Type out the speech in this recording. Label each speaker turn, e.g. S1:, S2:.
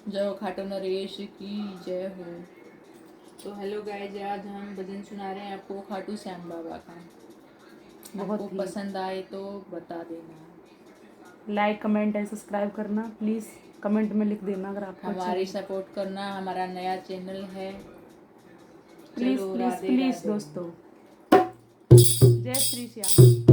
S1: जय हो खाटू नरेश की जय हो। तो हेलो गाइज, आज हम भजन सुना रहे हैं आपको खाटू श्याम बाबा का। आपको
S2: बहुत ही
S1: पसंद आए तो बता देना,
S2: लाइक कमेंट एंड सब्सक्राइब करना प्लीज़। कमेंट में लिख देना अगर आपको अच्छा
S1: हमारी
S2: लगे।
S1: सपोर्ट करना। हमारा नया चैनल है।
S2: प्लीज़
S1: चलो
S2: प्लीज़
S1: राधे
S2: प्लीज़
S1: राधे।
S2: दोस्तों, जय श्री श्याम।